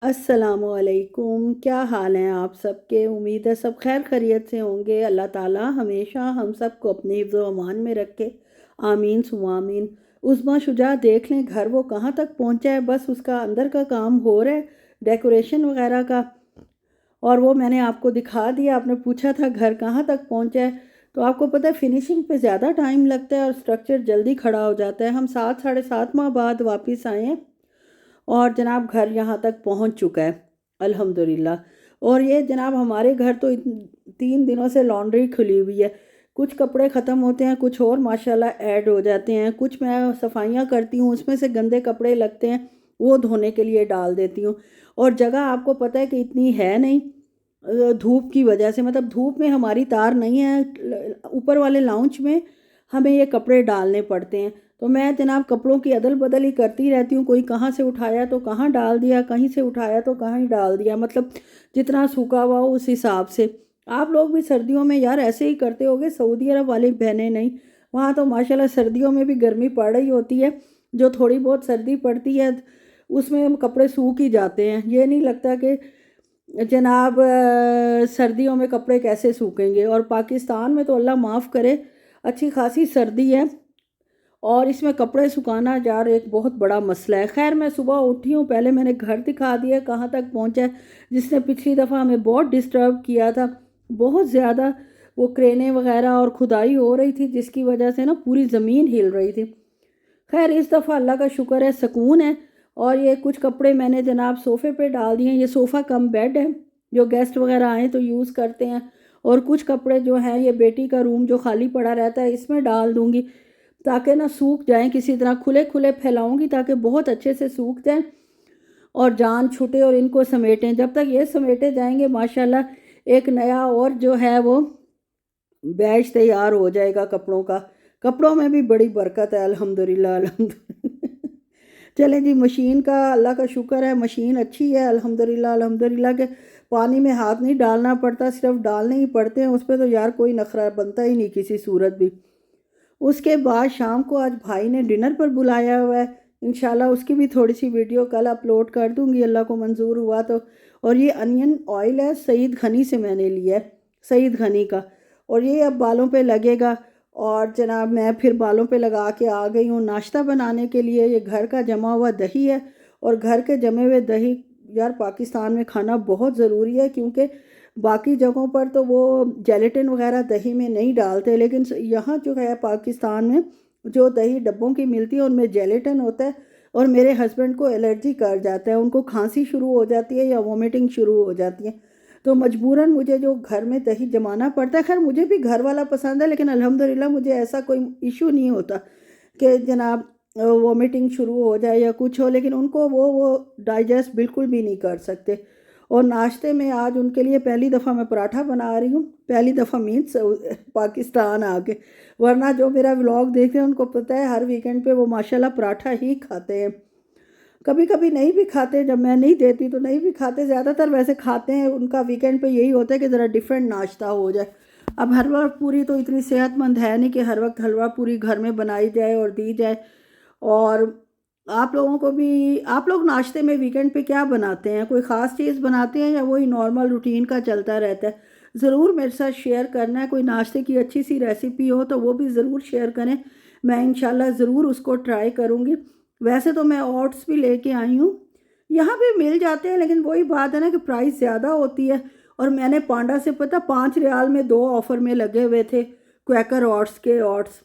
अस्सलामुअलैकुम। क्या हाल हैं आप सबके? उम्मीद है सब खैर खैरियत से होंगे। अल्लाह ताला हमेशा हम सबको अपने हिफ्ज़ व अमान में रखे। आमीन सुमा आमीन। उज़्मा शुजा देख लें घर वो कहाँ तक पहुँचा है। बस उसका अंदर का काम हो रहा है, डेकोरेशन वगैरह का। और वो मैंने आपको दिखा दिया। आपने पूछा था घर कहाँ तक पहुँचा है, तो आपको पता है फिनिशिंग पे ज़्यादा टाइम लगता है और स्ट्रक्चर जल्दी खड़ा हो जाता है। हम 7 साढ़े 7 माह बाद वापस आए हैं और जनाब घर यहाँ तक पहुँच चुका है अल्हम्दुलिल्लाह। और ये जनाब हमारे घर तो 3 दिनों से लॉन्ड्री खुली हुई है। कुछ कपड़े ख़त्म होते हैं, कुछ और माशाल्लाह ऐड हो जाते हैं। कुछ मैं सफाइयाँ करती हूँ, उसमें से गंदे कपड़े लगते हैं, वो धोने के लिए डाल देती हूँ। और जगह आपको पता है कि इतनी है नहीं, धूप की वजह से। मतलब धूप में हमारी तार नहीं है, ऊपर वाले लाउंज में हमें ये कपड़े डालने पड़ते हैं। तो मैं जनाब कपड़ों की अदल बदल ही करती रहती हूँ। कोई कहाँ से उठाया तो कहाँ डाल दिया, कहीं से उठाया तो कहाँ ही डाल दिया। मतलब जितना सूखा हुआ उस हिसाब से। आप लोग भी सर्दियों में यार ऐसे ही करते होगे? सऊदी अरब वाली बहनें नहीं, वहाँ तो माशाल्लाह सर्दियों में भी गर्मी पड़ रही होती है। जो थोड़ी बहुत सर्दी पड़ती है उसमें कपड़े सूख ही जाते हैं। ये नहीं लगता कि जनाब सर्दियों में कपड़े कैसे सूखेंगे। और पाकिस्तान में तो अल्लाह माफ़ करे अच्छी खासी सर्दी है और इसमें कपड़े सुखाना यार एक बहुत बड़ा मसला है। खैर मैं सुबह उठी हूँ, पहले मैंने घर दिखा दिया कहाँ तक पहुँचा है। जिसने पिछली दफ़ा हमें बहुत डिस्टर्ब किया था, बहुत ज़्यादा वो क्रेनें वगैरह और खुदाई हो रही थी, जिसकी वजह से ना पूरी ज़मीन हिल रही थी। खैर इस दफ़ा अल्लाह का शुक्र है, सुकून है। और ये कुछ कपड़े मैंने जनाब सोफ़े पे डाल दिए हैं। ये सोफ़ा कम बेड है, जो गेस्ट वगैरह आए तो यूज़ करते हैं। और कुछ कपड़े जो हैं ये बेटी का रूम जो खाली पड़ा रहता है इसमें डाल दूँगी, ताकि ना सूख जाएं। किसी तरह खुले खुले फैलाऊँगी ताकि बहुत अच्छे से सूख जाएं और जान छूटे और इनको समेटें। जब तक ये समेटे जाएंगे माशाल्लाह एक नया और जो है वो बैच तैयार हो जाएगा कपड़ों का। कपड़ों में भी बड़ी बरकत है अल्हम्दुलिल्लाह अल्हम्दुलिल्लाह। चलें जी, मशीन का अल्लाह का शुक्र है, मशीन अच्छी है अल्हम्दुलिल्लाह अल्हम्दुलिल्लाह के। पानी में हाथ नहीं डालना पड़ता, सिर्फ डालने ही पड़ते हैं उस पर। तो यार कोई नखरा बनता ही नहीं किसी सूरत भी। उसके बाद शाम को आज भाई ने डिनर पर बुलाया हुआ है। इंशाल्लाह उसकी भी थोड़ी सी वीडियो कल अपलोड कर दूंगी, अल्लाह को मंजूर हुआ तो। और ये अनियन ऑयल है, सईद घनी से मैंने लिया है, सईद घनी का। और ये अब बालों पे लगेगा। और जनाब मैं फिर बालों पे लगा के आ गई हूँ नाश्ता बनाने के लिए। ये घर का जमा हुआ दही है और घर के जमे हुए दही यार पाकिस्तान में खाना बहुत ज़रूरी है, क्योंकि बाकी जगहों पर तो वो जेलेटिन वगैरह दही में नहीं डालते, लेकिन यहाँ जो है पाकिस्तान में जो दही डब्बों की मिलती है उनमें जेलेटिन होता है। और मेरे हस्बैंड को एलर्जी कर जाता है, उनको खांसी शुरू हो जाती है या वोमिटिंग शुरू हो जाती है। तो मजबूरन मुझे जो घर में दही जमाना पड़ता है। खैर मुझे भी घर वाला पसंद है, लेकिन अल्हम्दुलिल्लाह मुझे ऐसा कोई इशू नहीं होता कि जनाब वोमिटिंग शुरू हो जाए या कुछ हो। लेकिन उनको वो डाइजेस्ट बिल्कुल भी नहीं कर सकते। और नाश्ते में आज उनके लिए पहली दफ़ा मैं पराठा बना रही हूँ। पहली दफ़ा मीन्स पाकिस्तान आके, वरना जो मेरा व्लॉग देखते हैं उनको पता है हर वीकेंड पे वो माशाल्लाह पराठा ही खाते हैं। कभी कभी नहीं भी खाते, जब मैं नहीं देती तो नहीं भी खाते। ज़्यादातर वैसे खाते हैं, उनका वीकेंड पे यही होता है कि ज़रा डिफरेंट नाश्ता हो जाए। अब हलवा पूरी तो इतनी सेहतमंद है नहीं कि हर वक्त हलवा पूरी घर में बनाई जाए और दी जाए। और आप लोगों को भी, आप लोग नाश्ते में वीकेंड पे क्या बनाते हैं? कोई ख़ास चीज़ बनाते हैं या वही नॉर्मल रूटीन का चलता रहता है? ज़रूर मेरे साथ शेयर करना है। कोई नाश्ते की अच्छी सी रेसिपी हो तो वो भी ज़रूर शेयर करें, मैं इंशाल्लाह ज़रूर उसको ट्राई करूँगी। वैसे तो मैं ओट्स भी लेके आई हूँ, यहाँ भी मिल जाते हैं, लेकिन वही बात है ना कि प्राइस ज़्यादा होती है। और मैंने पांडा से पता 5 रियाल में 2 ऑफ़र में लगे हुए थे क्वैकर ओट्स के ओट्स।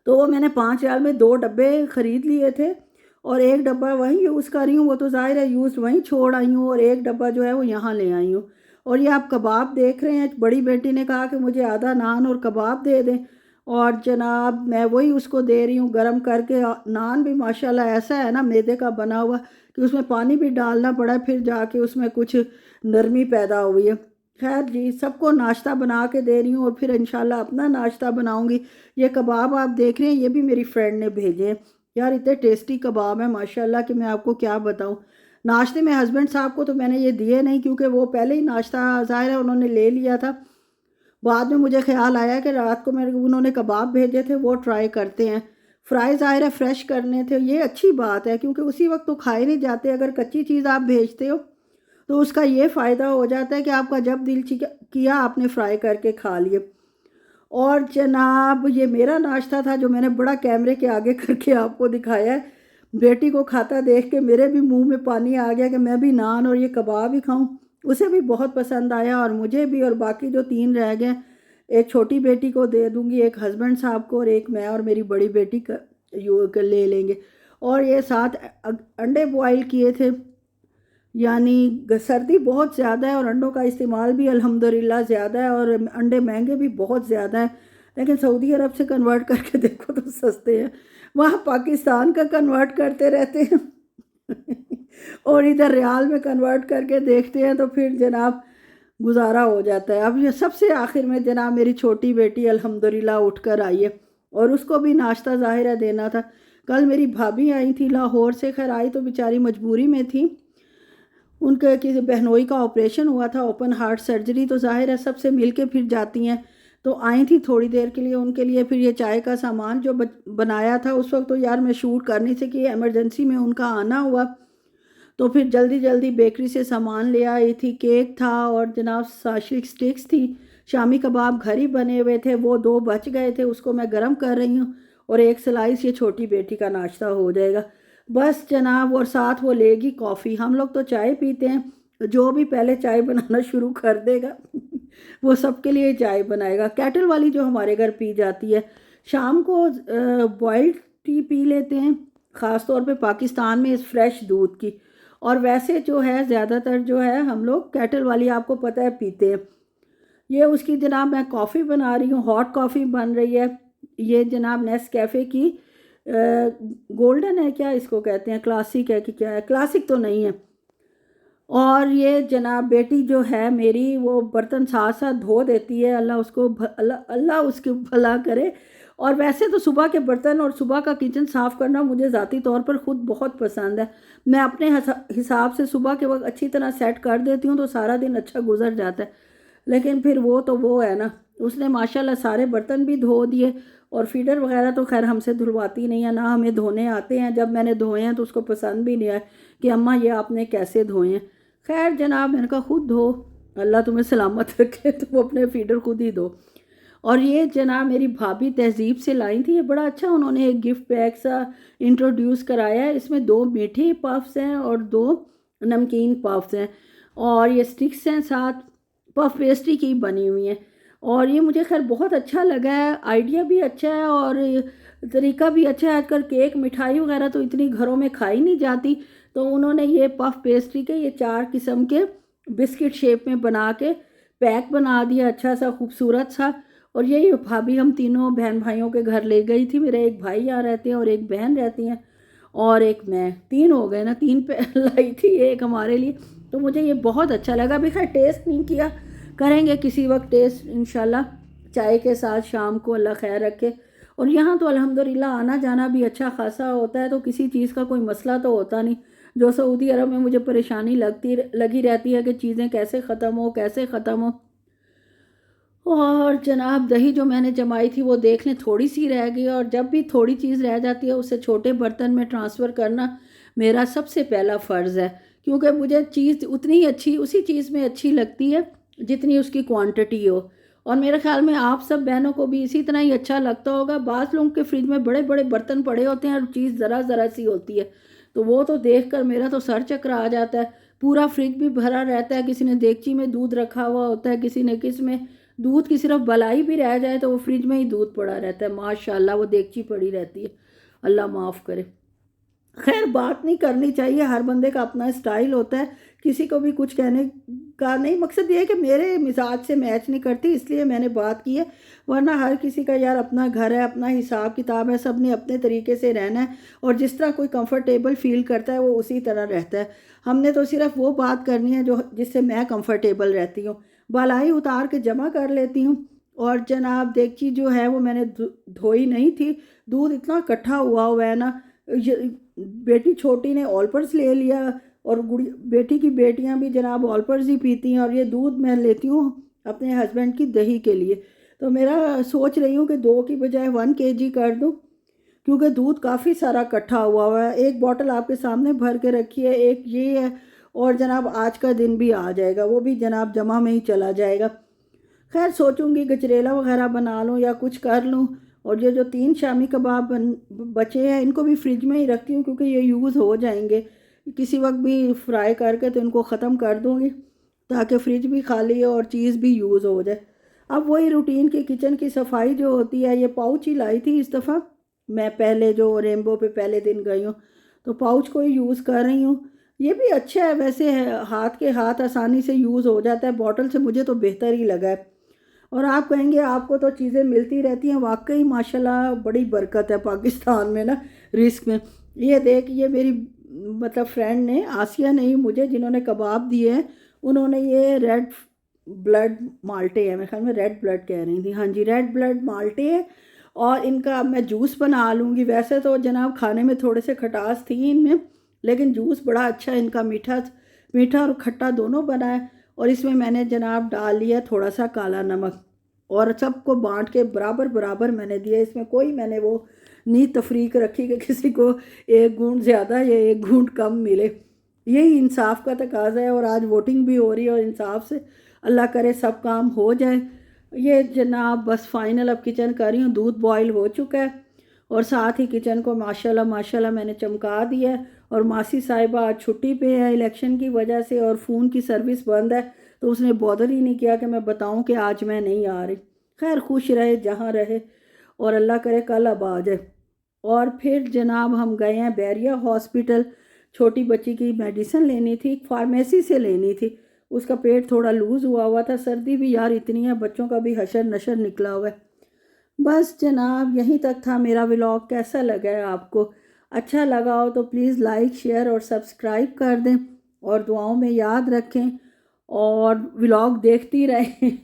तो वो मैंने 5 रियाल में 2 डब्बे ख़रीद लिए थे और एक डब्बा वहीं यूज़ कर रही हूँ। वो तो ज़ाहिर है यूज़ वहीं छोड़ आई हूँ और एक डब्बा जो है वो यहाँ ले आई हूँ। और ये आप कबाब देख रहे हैं, बड़ी बेटी ने कहा कि मुझे आधा नान और कबाब दे दें, और जनाब मैं वही उसको दे रही हूँ गरम करके। नान भी माशाल्लाह ऐसा है ना मैदे का बना हुआ कि उसमें पानी भी डालना पड़ा, फिर जाके उसमें कुछ नरमी पैदा हुई है। खैर जी, सबको नाश्ता बना के दे रही हूँ और फिर इंशाल्लाह अपना नाश्ता बनाऊँगी। ये कबाब आप देख रहे हैं, ये भी मेरी फ्रेंड ने भेजे हैं। यार इतने टेस्टी कबाब हैं माशाल्लाह कि मैं आपको क्या बताऊँ। नाश्ते में हस्बैंड साहब को तो मैंने ये दिए नहीं, क्योंकि वो पहले ही नाश्ता ज़ाहिर है उन्होंने ले लिया था। बाद में मुझे ख़्याल आया कि रात को मेरे उन्होंने कबाब भेजे थे, वो ट्राई करते हैं। फ्राई ज़ाहिर है फ्रेश करने थे, ये अच्छी बात है क्योंकि उसी वक्त तो खाए नहीं जाते। अगर कच्ची चीज़ आप भेजते हो तो उसका ये फ़ायदा हो जाता है कि आपका जब दिल किया आपने फ्राई करके खा लिए। और जनाब ये मेरा नाश्ता था जो मैंने बड़ा कैमरे के आगे करके आपको दिखाया है। बेटी को खाता देख के मेरे भी मुंह में पानी आ गया कि मैं भी नान और ये कबाब ही खाऊं। उसे भी बहुत पसंद आया और मुझे भी, और बाकी जो 3 रह गए, एक छोटी बेटी को दे दूंगी, एक हस्बैंड साहब को, और एक मैं और मेरी बड़ी बेटी का ले लेंगे। और ये 7 अंडे बॉयल किए थे। यानी सर्दी बहुत ज़्यादा है और अंडों का इस्तेमाल भी अल्हम्दुलिल्लाह ज़्यादा है और अंडे महंगे भी बहुत ज़्यादा है। लेकिन सऊदी अरब से कन्वर्ट करके देखो तो सस्ते हैं, वहाँ पाकिस्तान का कन्वर्ट करते रहते हैं और इधर रियाल में कन्वर्ट करके देखते हैं तो फिर जनाब गुजारा हो जाता है। अब ये सबसे आखिर में जनाब मेरी छोटी बेटी अल्हम्दुलिल्लाह उठ कर आई है और उसको भी नाश्ता ज़ाहिर देना था। कल मेरी भाभी आई थी लाहौर से, खैर आई तो बेचारी मजबूरी में थी, उनके किसी बहनोई का ऑपरेशन हुआ था, ओपन हार्ट सर्जरी, तो जाहिर है सबसे मिल के फिर जाती हैं। तो आई थी थोड़ी देर के लिए उनके लिए। फिर ये चाय का सामान जो बनाया था उस वक्त तो यार मैं शूट कर नहीं सकी, एमरजेंसी में उनका आना हुआ, तो फिर जल्दी जल्दी बेकरी से सामान ले आई थी। केक था और जनाब साशिक स्टिक्स थी, शामी कबाब घर ही बने हुए थे, वो 2 बच गए थे, उसको मैं गर्म कर रही हूँ और एक स्लाइस ये छोटी बेटी का नाश्ता हो जाएगा बस जनाब। और साथ वो लेगी कॉफ़ी। हम लोग तो चाय पीते हैं, जो भी पहले चाय बनाना शुरू कर देगा वो सबके लिए चाय बनाएगा। कैटल वाली जो हमारे घर पी जाती है। शाम को बॉइल्ड टी पी लेते हैं, ख़ास तौर पे पाकिस्तान में इस फ्रेश दूध की। और वैसे जो है ज़्यादातर जो है हम लोग कैटल वाली आपको पता है पीते हैं। ये उसकी जनाब मैं कॉफ़ी बना रही हूँ, हॉट कॉफ़ी बन रही है। ये जनाब नेस्कैफ़े की गोल्डन है, क्या इसको कहते हैं, क्लासिक है कि क्या है, क्लासिक तो नहीं है। और ये जनाब बेटी जो है मेरी वो बर्तन साथ साथ धो देती है, अल्लाह उसको अल्लाह अल्लाह उसकी भला करे। और वैसे तो सुबह के बर्तन और सुबह का किचन साफ़ करना मुझे ज़ाती तौर पर ख़ुद बहुत पसंद है। मैं अपने हिसाब से सुबह के वक्त अच्छी तरह सेट कर देती हूँ तो सारा दिन अच्छा गुजर जाता है। लेकिन फिर वो तो वो है ना, उसने माशाल्लाह सारे बर्तन भी धो दिए। और फीडर वगैरह तो खैर हमसे धुलवाती नहीं है, ना हमें धोने आते हैं। जब मैंने धोए हैं तो उसको पसंद भी नहीं आया कि अम्मा ये आपने कैसे धोए हैं। खैर जनाब मैंने कहा खुद धो, अल्लाह तुम्हें सलामत रखे, तुम अपने फीडर खुद ही दो। और ये जनाब मेरी भाभी तहजीब से लाई थी, ये बड़ा अच्छा उन्होंने एक गिफ्ट पैक सा इंट्रोड्यूस कराया है। इसमें 2 मीठे पफ्स हैं और 2 नमकीन पफ्स हैं और ये स्टिक्स हैं, साथ पफ पेस्ट्री की बनी हुई हैं। और ये मुझे खैर बहुत अच्छा लगा है, आइडिया भी अच्छा है और तरीका भी अच्छा है। आजकल केक मिठाई वगैरह तो इतनी घरों में खाई नहीं जाती, तो उन्होंने ये पफ पेस्ट्री के ये 4 किस्म के बिस्किट शेप में बना के पैक बना दिया अच्छा सा खूबसूरत सा। और यही भाभी हम तीनों बहन भाइयों के घर ले गई थी। मेरे एक भाई यहाँ रहते हैं और एक बहन रहती हैं और एक मैं, 3 हो गए ना, 3 पे लाई थी, एक हमारे लिए। तो मुझे ये बहुत अच्छा लगा। अभी खैर टेस्ट नहीं किया, करेंगे किसी वक्त टेस्ट इंशाल्लाह चाय के साथ शाम को, अल्लाह खैर रखे। और यहाँ तो अल्हम्दुलिल्लाह आना जाना भी अच्छा खासा होता है, तो किसी चीज़ का कोई मसला तो होता नहीं। जो सऊदी अरब में मुझे परेशानी लगी रहती है कि चीज़ें कैसे ख़त्म हो कैसे ख़त्म हो। और जनाब दही जो मैंने जमाई थी वो देख लें थोड़ी सी रह गई, और जब भी थोड़ी चीज़ रह जाती है उसे छोटे बर्तन में ट्रांसफ़र करना मेरा सबसे पहला फ़र्ज़ है, क्योंकि मुझे चीज़ उतनी ही अच्छी उसी चीज़ में अच्छी लगती है जितनी उसकी क्वांटिटी हो। और मेरे ख़्याल में आप सब बहनों को भी इसी तरह ही अच्छा लगता होगा। बाज़ लोगों के फ्रिज में बड़े बड़े बर्तन पड़े होते हैं और चीज़ ज़रा ज़रा सी होती है, तो वो तो देख कर मेरा तो सर चकरा आ जाता है। पूरा फ्रिज भी भरा रहता है, किसी ने देगची में दूध रखा हुआ होता है, किसी ने किस में, दूध की सिर्फ बलाई भी रह जाए तो वो फ्रिज में ही दूध पड़ा रहता है, माशाल्लाह वो देगची पड़ी रहती है, अल्लाह माफ़ करे। खैर बात नहीं करनी चाहिए, हर बंदे का अपना स्टाइल होता है, किसी को भी कुछ कहने का नहीं। मकसद ये है कि मेरे मिजाज से मैच नहीं करती इसलिए मैंने बात की है, वरना हर किसी का यार अपना घर है, अपना हिसाब किताब है, सब ने अपने तरीके से रहना है और जिस तरह कोई कंफर्टेबल फील करता है वो उसी तरह रहता है। हमने तो सिर्फ वो बात करनी है जो जिससे मैं कंफर्टेबल रहती हूँ। बालाई उतार के जमा कर लेती हूँ। और जनाब देगची जो है वो मैंने धोई नहीं थी, दूध इतना इकट्ठा हुआ है ना। बेटी छोटी ने ऑलपर्स ले लिया और बेटी की बेटियां भी जनाब ऑलपर्स ही पीती हैं, और ये दूध मैं लेती हूँ अपने हस्बैंड की दही के लिए। तो मेरा सोच रही हूँ कि 2 की बजाय 1 kg कर दूँ, क्योंकि दूध काफ़ी सारा इकट्ठा हुआ हुआ है। एक बॉटल आपके सामने भर के रखी है, एक ये है, और जनाब आज का दिन भी आ जाएगा, वो भी जनाब जमा में ही चला जाएगा। खैर सोचूंगी गजरेला वगैरह बना लूँ या कुछ कर लूँ। और ये जो 3 शामी कबाब बचे हैं इनको भी फ्रिज में ही रखती हूँ, क्योंकि ये यूज़ हो जाएंगे किसी वक्त भी फ्राई करके, तो इनको ख़त्म कर दूँगी ताकि फ्रिज भी खाली हो और चीज़ भी यूज़ हो जाए। अब वही रूटीन की किचन की सफाई जो होती है, ये पाउच ही लाई थी इस दफ़ा मैं, पहले जो रेनबो पे पहले दिन गई हूँ, तो पाउच को ही यूज़ कर रही हूँ। ये भी अच्छा है वैसे, है हाथ के हाथ आसानी से यूज़ हो जाता है, बॉटल से मुझे तो बेहतर ही लगा है। और आप कहेंगे आपको तो चीज़ें मिलती रहती हैं, वाकई माशाल्लाह बड़ी बरकत है पाकिस्तान में ना, रिस्क में। ये देख, ये मेरी मतलब फ्रेंड ने, आसिया ने ही मुझे, जिन्होंने कबाब दिए हैं, उन्होंने ये रेड ब्लड माल्टे है, मेरे ख्याल में रेड ब्लड कह रही थी, हाँ जी रेड ब्लड माल्टे है। और इनका अब मैं जूस बना लूँगी। वैसे तो जनाब खाने में थोड़े से खटास थी इनमें, लेकिन जूस बड़ा अच्छा इनका, मीठा मीठा और खट्टा दोनों बना है। और इसमें मैंने जनाब डाल लिया थोड़ा सा काला नमक, और सबको बांट के बराबर बराबर मैंने दिया। इसमें कोई मैंने वो नहीं तफरीक रखी कि किसी को एक घूंट ज़्यादा या एक घूंट कम मिले। यही इंसाफ का तकाजा है, और आज वोटिंग भी हो रही है, और इंसाफ से अल्लाह करे सब काम हो जाए। ये जनाब बस फाइनल अब किचन कर रही हूँ, दूध बॉयल हो चुका है, और साथ ही किचन को माशाल्लाह माशाल्लाह मैंने चमका दिया है। और मासी साहिबा आज छुट्टी पे है इलेक्शन की वजह से, और फ़ोन की सर्विस बंद है, तो उसने बॉदर ही नहीं किया कि मैं बताऊं कि आज मैं नहीं आ रही। खैर खुश रहे जहाँ रहे, और अल्लाह करे कल अब आ जाए। और फिर जनाब हम गए हैं बैरिया हॉस्पिटल, छोटी बच्ची की मेडिसिन लेनी थी, फार्मेसी से लेनी थी। उसका पेट थोड़ा लूज़ हुआ हुआ था, सर्दी भी यार इतनी है, बच्चों का भी हशर नशर निकला हुआ है। बस जनाब यहीं तक था मेरा व्लॉग। कैसा लगा है आपको? अच्छा लगा हो तो प्लीज़ लाइक शेयर और सब्सक्राइब कर दें, और दुआओं में याद रखें, और व्लॉग देखती रहें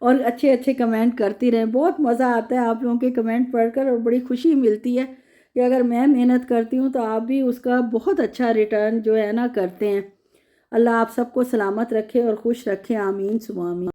और अच्छे अच्छे कमेंट करती रहें। बहुत मज़ा आता है आप लोगों के कमेंट पढ़कर, और बड़ी खुशी मिलती है कि अगर मैं मेहनत करती हूँ तो आप भी उसका बहुत अच्छा रिटर्न जो है ना करते हैं। अल्लाह आप सबको सलामत रखे और खुश रखे, आमीन सुमा आमीन।